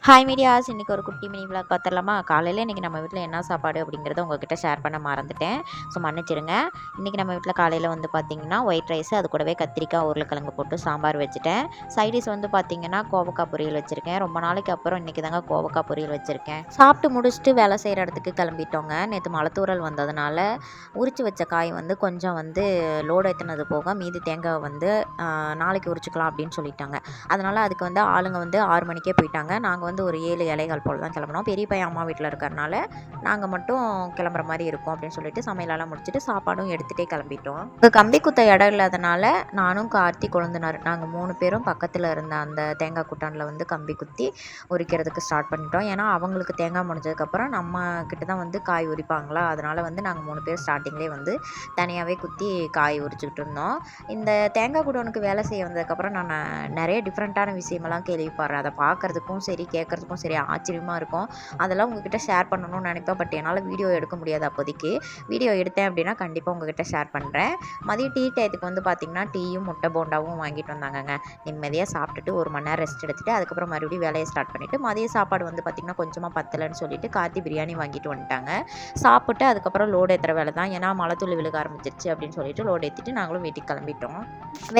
Hi medias, இன்றைக்கி ஒரு குட்டி மினி விளாக் பார்த்துடலாமா? காலையில் இன்றைக்கி நம்ம வீட்டில் என்ன சாப்பாடு அப்படிங்கிறத உங்ககிட்ட ஷேர் பண்ண மறந்துட்டேன். ஸோ மன்னிச்சிடுங்க. இன்றைக்கி நம்ம வீட்டில் காலையில் வந்து பார்த்திங்கன்னா ஒயிட் ரைஸ், அது கூடவே கத்திரிக்காய் உருளைக்கிழங்கு போட்டு சாம்பார் வச்சுட்டேன். சைடிஷ் வந்து பார்த்திங்கன்னா கோவக்காய் பொரியல் வச்சுருக்கேன். ரொம்ப நாளைக்கு அப்புறம் இன்றைக்கி தாங்க கோவக்காய் பொரியல் வச்சுருக்கேன். சாப்பிட்டு முடிச்சுட்டு வேலை செய்கிற இடத்துக்கு கிளம்பிட்டோங்க. நேற்று மலைத்தூரல் வந்ததுனால உரித்து வச்ச காய் வந்து கொஞ்சம் வந்து லோடு ஏற்றினது போக மீதி தேங்காய் வந்து நாளைக்கு உரிச்சிக்கலாம் அப்படின்னு சொல்லிட்டாங்க. அதனால் அதுக்கு வந்து ஆளுங்க வந்து 6 மணிக்கே போயிட்டாங்க. நாங்கள் வந்து ஒரு 7 ஏழைகால் போல் தான் கிளம்புனோம். பெரிய பையன் அம்மா வீட்டில் இருக்கிறனால நாங்கள் மட்டும் கிளம்புற மாதிரி இருக்கும் அப்படின்னு சொல்லிட்டு சமையலெல்லாம் முடிச்சுட்டு சாப்பாடும் எடுத்துகிட்டே கிளம்பிட்டோம். இப்போ கம்பி குத்த இடம் இல்லாதனால நானும் கார்த்தி கொழுந்தனார் நாங்கள் 3 பேரும் பக்கத்தில் இருந்த அந்த தேங்காய் குட்டானில் வந்து கம்பி குத்தி உரிக்கிறதுக்கு ஸ்டார்ட் பண்ணிட்டோம். ஏன்னா அவங்களுக்கு தேங்காய் முடிஞ்சதுக்கப்புறம் நம்ம கிட்ட தான் வந்து காய் உரிப்பாங்களா, அதனால் வந்து நாங்கள் 3 பேர் ஸ்டார்டிங்லேயே வந்து தனியாகவே குத்தி காய் உரிச்சுக்கிட்டு இருந்தோம். இந்த தேங்காய் குடோனுக்கு வேலை செய்ய வந்ததுக்கப்புறம் நான் நிறைய டிஃப்ரெண்ட்டான விஷயமெல்லாம் கேள்விப்படுறேன். அதை பார்க்குறதுக்கும் சரி கேட்குறதுக்கும் சரி ஆச்சரியமாக இருக்கும். அதெல்லாம் உங்ககிட்ட ஷேர் பண்ணணும்னு நினைப்பேன். பட் என்னால் வீடியோ எடுக்க முடியாது அப்போதைக்கு. வீடியோ எடுத்தேன் அப்படின்னா கண்டிப்பாக உங்ககிட்ட ஷேர் பண்ணுறேன். மதியம் டீ டயத்துக்கு வந்து பார்த்திங்கன்னா டீயும் முட்டை போண்டாவும் வாங்கிட்டு வந்தாங்கங்க. நிம்மதியாக சாப்பிட்டுட்டு 1 மணி நேரம் ரெஸ்ட் எடுத்துட்டு அதுக்கப்புறம் மறுபடியும் வேலையை ஸ்டார்ட் பண்ணிவிட்டு மதிய சாப்பாடு வந்து பார்த்திங்கன்னா கொஞ்சமாக பத்தலைன்னு சொல்லிட்டு கார்த்தி பிரியாணி வாங்கிட்டு வந்துட்டாங்க. சாப்பிட்டு அதுக்கப்புறம் லோடு ஏற்றுற வேலை தான். ஏன்னா மழை துளி விழுக ஆரம்பிச்சிருச்சு அப்படின்னு சொல்லிட்டு லோடு ஏற்றிட்டு நாங்களும் வீட்டுக்கு கிளம்பிட்டோம்.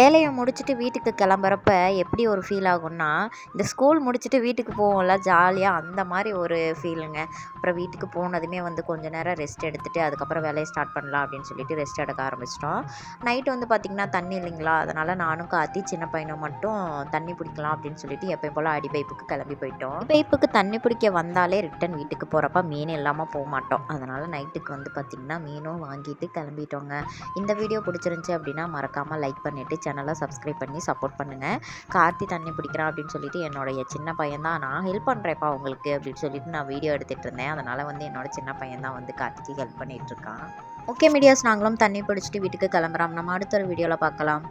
வேலையை முடிச்சுட்டு வீட்டுக்கு கிளம்புறப்ப எப்படி ஒரு ஃபீல் ஆகும்னா, இந்த ஸ்கூல் முடிச்சுட்டு வீட்டுக்கு போவோம்ல ஜாலியாக, அந்த மாதிரி ஒரு ஃபீலுங்க. அப்புறம் வீட்டுக்கு போனதுமே வந்து கொஞ்சம் நேரம் ரெஸ்ட் எடுத்துகிட்டு அதுக்கப்புறம் வேலையை ஸ்டார்ட் பண்ணலாம் அப்படின்னு சொல்லிட்டு ரெஸ்ட் எடுக்க ஆரம்பிச்சிட்டோம். நைட்டு வந்து பார்த்திங்கன்னா தண்ணி இல்லைங்களா, அதனால் நானும் கார்த்தி சின்ன பையனும் மட்டும் தண்ணி பிடிக்கலாம் அப்படின்னு சொல்லிட்டு எப்பயும் போல் அடி பைப்புக்கு கிளம்பி போயிட்டோம். பைப்புக்கு தண்ணி பிடிக்க வந்தாலே ரிட்டன் வீட்டுக்கு போகிறப்ப மீன் இல்லாமல் போக மாட்டோம். அதனால் நைட்டுக்கு வந்து பார்த்திங்கன்னா மீனும் வாங்கிட்டு கிளம்பிட்டோங்க. இந்த வீடியோ பிடிச்சிருந்துச்சி அப்படின்னா மறக்காமல் லைக் பண்ணிவிட்டு சேனலை சப்ஸ்கிரைப் பண்ணி சப்போர்ட் பண்ணுங்கள். கார்த்தி தண்ணி பிடிக்கிறான் அப்படின்னு சொல்லிட்டு என்னுடைய சின்ன பையன் தான், நான் ஹெல்ப் பண்ணுறேன்ப்பா உங்களுக்கு அப்படின்னு சொல்லிட்டு நான் வீடியோ எடுத்துகிட்டு இருந்தேன். அதனால் வந்து என்னோட சின்ன பையன் தான் வந்து கார்த்திக்கு ஹெல்ப் பண்ணிகிட்ருக்கான். ஓகே மீடியாஸ், நாங்களும் தண்ணி பிடிச்சிட்டு வீட்டுக்கு கிளம்புறோம். நம்ம அடுத்த ஒரு வீடியோவில் பார்க்கலாம்.